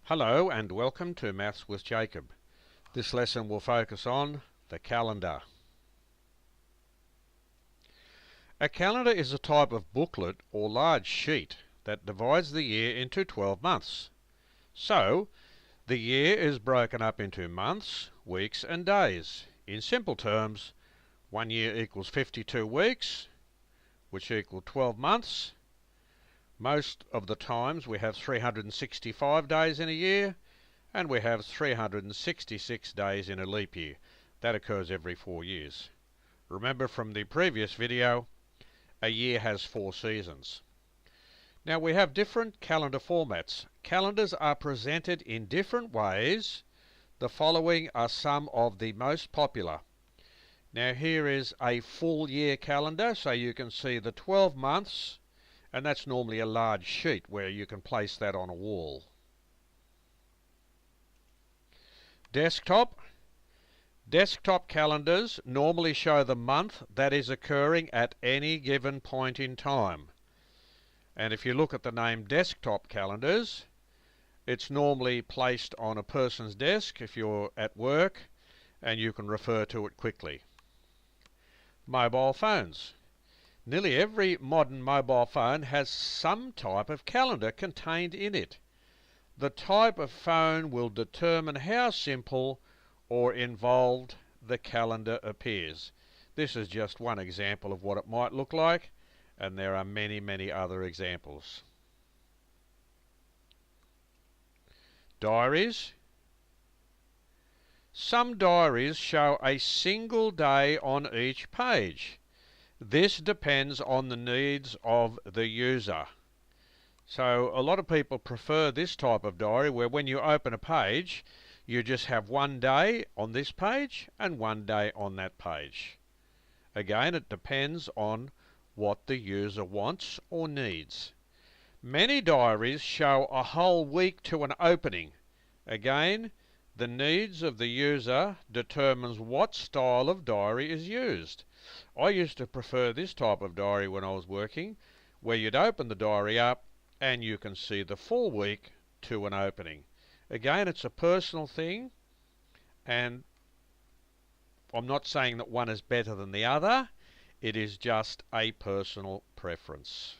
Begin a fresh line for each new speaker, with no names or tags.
Hello and welcome to Maths with Jacob. This lesson will focus on the calendar. A calendar is a type of booklet or large sheet that divides the year into 12 months. So, the year is broken up into months, weeks and days. In simple terms, 1 year equals 52 weeks, which equal 12 months. Most of the times we have 365 days in a year, and we have 366 days in a leap year. That occurs every 4 years. Remember from the previous video, a year has 4 seasons. Now we have different calendar formats. Calendars are presented in different ways. The following are some of the most popular. Now here is a full year calendar, so you can see the 12 months, and that's normally a large sheet where you can place that on a wall. Desktop calendars normally show the month that is occurring at any given point in time. And if you look at the name desktop calendars, it's normally placed on a person's desk if you're at work, and you can refer to it quickly. Mobile phones. Nearly every modern mobile phone has some type of calendar contained in it. The type of phone will determine how simple or involved the calendar appears. This is just one example of what it might look like, and there are many other examples. Diaries. Some diaries show a single day on each page. This depends on the needs of the user. So a lot of people prefer this type of diary where when you open a page, you just have one day on this page and one day on that page. Again, it depends on what the user wants or needs. Many diaries show a whole week to an opening. Again, the needs of the user determines what style of diary is used. I used to prefer this type of diary when I was working, where you'd open the diary up and you can see the full week to an opening. Again, it's a personal thing, and I'm not saying that one is better than the other. It is just a personal preference.